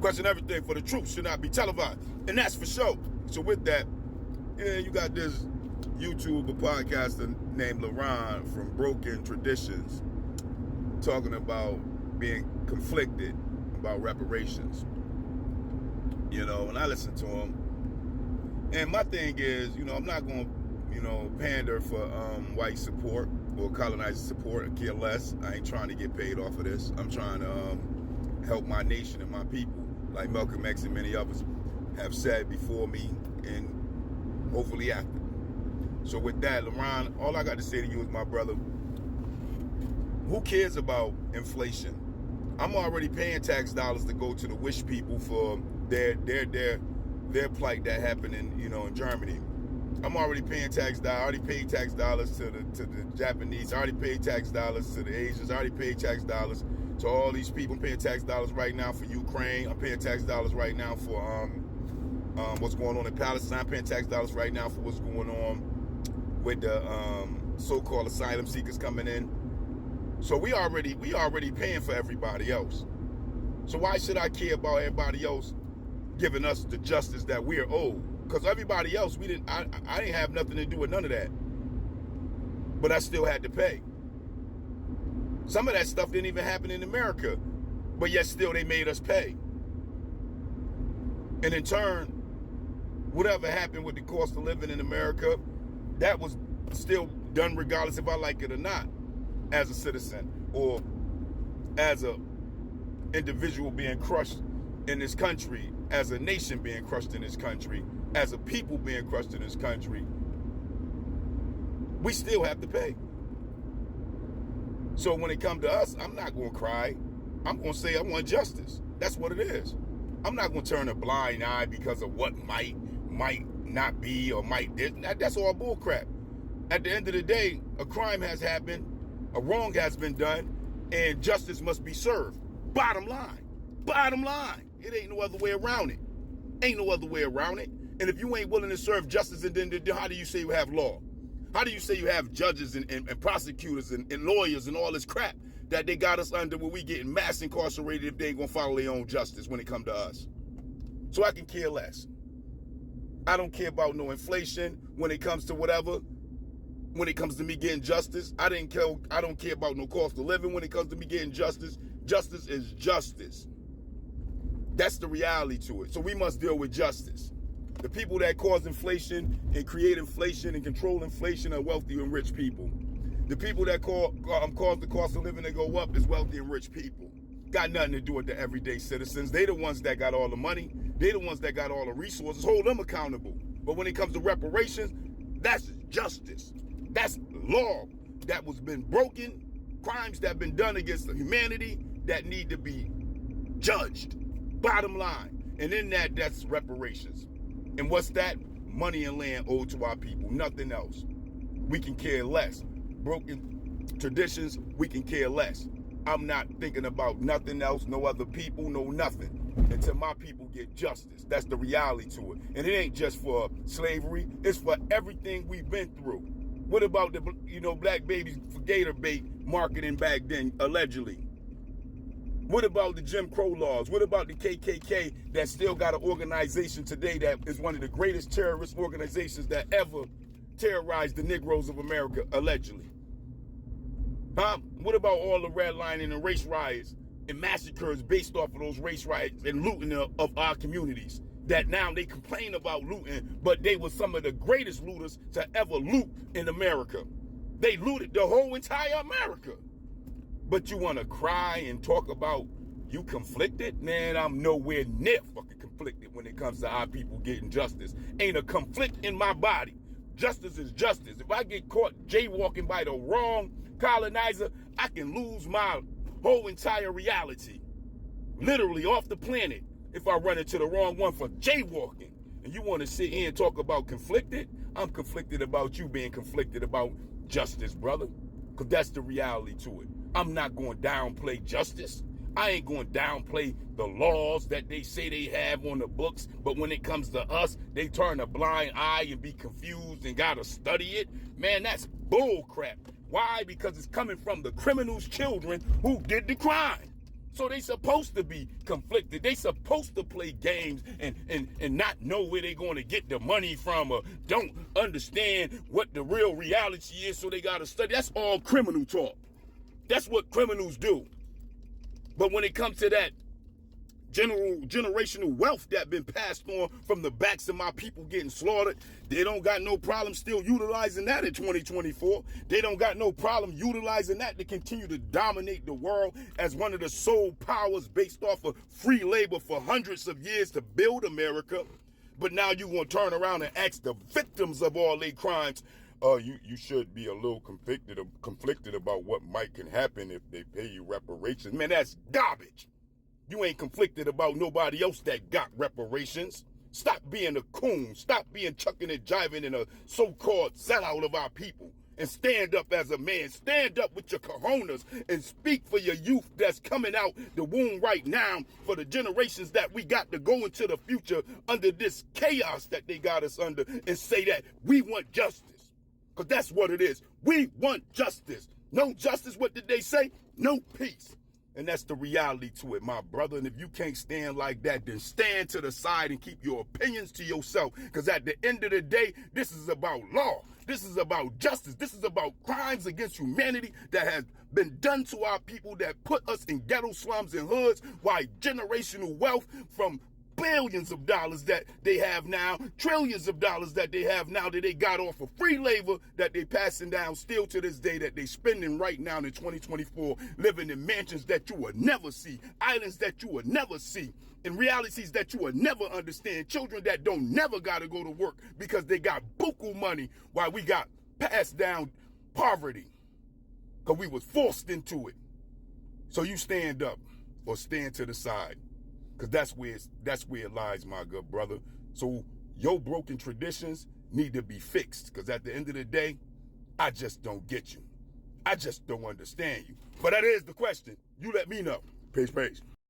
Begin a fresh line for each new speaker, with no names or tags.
Question everything for the truth should not be televised. And that's for sure. So with that, yeah, you got this YouTuber podcaster named LaRon from Broken Traditions talking about being conflicted about reparations. You know, and I listen to him. And my thing is, you know, I'm not going to, you know, pander for white support or colonizer support or care less. I ain't trying to get paid off of this. I'm trying to help my nation and my people, like Malcolm X and many others have said before me and hopefully after. So with that, LaRon, all I got to say to you is, my brother, who cares about inflation? I'm already paying tax dollars to go to the wish people for their plight that happened in Germany. I'm already paying tax dollars. I already paid tax dollars to the Japanese. I already paid tax dollars to the Asians. I already paid tax dollars to all these people. I'm paying tax dollars right now for Ukraine. I'm paying tax dollars right now for what's going on in Palestine. I'm paying tax dollars right now for what's going on with the so-called asylum seekers coming in. So we already paying for everybody else. So why should I care about everybody else giving us the justice that we're owed? Because everybody else, I didn't have nothing to do with none of that. But I still had to pay. Some of that stuff didn't even happen in America, but yet still they made us pay. And in turn, whatever happened with the cost of living in America, that was still done regardless if I like it or not, as a citizen or as a individual being crushed in this country, as a nation being crushed in this country, as a people being crushed in this country. We still have to pay. So when it comes to us, I'm not going to cry. I'm going to say I want justice. That's what it is. I'm not going to turn a blind eye because of what might not be or might did. That's all bullcrap. At the end of the day, a crime has happened, a wrong has been done, and justice must be served. Bottom line. Bottom line. It ain't no other way around it. Ain't no other way around it. And if you ain't willing to serve justice, and then how do you say you have law? How do you say you have judges and prosecutors and lawyers and all this crap that they got us under where we getting mass incarcerated if they ain't gonna follow their own justice when it come to us? So I can care less. I don't care about no inflation when it comes to whatever. When it comes to me getting justice, I don't care about no cost of living when it comes to me getting justice. Justice is justice. That's the reality to it. So we must deal with justice. The people that cause inflation and create inflation and control inflation are wealthy and rich people. The people that cause the cost of living to go up is wealthy and rich people. Got nothing to do with the everyday citizens. They the ones that got all the money. They the ones that got all the resources. Hold them accountable. But when it comes to reparations, that's justice. That's law that was been broken, crimes that have been done against humanity that need to be judged. Bottom line. And in that's reparations. And what's that? Money and land owed to our people. Nothing else. We can care less. Broken traditions, we can care less. I'm not thinking about nothing else, no other people, no nothing, until my people get justice. That's the reality to it. And it ain't just for slavery. It's for everything we've been through. What about the black babies for gator bait marketing back then, allegedly? What about the Jim Crow laws? What about the KKK that still got an organization today that is one of the greatest terrorist organizations that ever terrorized the Negroes of America, allegedly? Huh? What about all the redlining and race riots and massacres based off of those race riots and looting of our communities? That now they complain about looting, but they were some of the greatest looters to ever loot in America. They looted the whole entire America. But you want to cry and talk about you conflicted? Man, I'm nowhere near fucking conflicted when it comes to our people getting justice. Ain't a conflict in my body. Justice is justice. If I get caught jaywalking by the wrong colonizer, I can lose my whole entire reality. Literally off the planet if I run into the wrong one for jaywalking. And you want to sit here and talk about conflicted? I'm conflicted about you being conflicted about justice, brother. Because that's the reality to it. I'm not going to downplay justice. I ain't going to downplay the laws that they say they have on the books. But when it comes to us, they turn a blind eye and be confused and got to study it. Man, that's bull crap. Why? Because it's coming from the criminals' children who did the crime. So they supposed to be conflicted. They supposed to play games and not know where they're going to get the money from, or don't understand what the real reality is, so they got to study. That's all criminal talk. That's what criminals do. But when it comes to that generational wealth that been passed on from the backs of my people getting slaughtered, they don't got no problem still utilizing that in 2024. They don't got no problem utilizing that to continue to dominate the world as one of the sole powers based off of free labor for hundreds of years to build America. But now you want to turn around and ask the victims of all their crimes, you should be a little conflicted about what might can happen if they pay you reparations. Man, that's garbage. You ain't conflicted about nobody else that got reparations. Stop being a coon. Stop being chucking and jiving in a so-called sellout of our people. And stand up as a man. Stand up with your cojones and speak for your youth that's coming out the womb right now, for the generations that we got to go into the future under this chaos that they got us under, and say that we want justice. Because that's what it is. We want justice. No justice, what did they say? No peace. And that's the reality to it, my brother. And if you can't stand like that, then stand to the side and keep your opinions to yourself. Because at the end of the day, this is about law. This is about justice. This is about crimes against humanity that has been done to our people, that put us in ghetto slums and hoods, while generational wealth from billions of dollars that they have now, trillions of dollars that they have now, that they got off of free labor, that they passing down still to this day, that they spending right now in 2024, living in mansions that you will never see, islands that you will never see, in realities that you will never understand, children that don't never got to go to work because they got buku money, while we got passed down poverty because we was forced into it. So you stand up or stand to the side. Because that's where it lies, my good brother. So your broken traditions need to be fixed. Because at the end of the day, I just don't get you. I just don't understand you. But that is the question. You let me know. Peace, peace.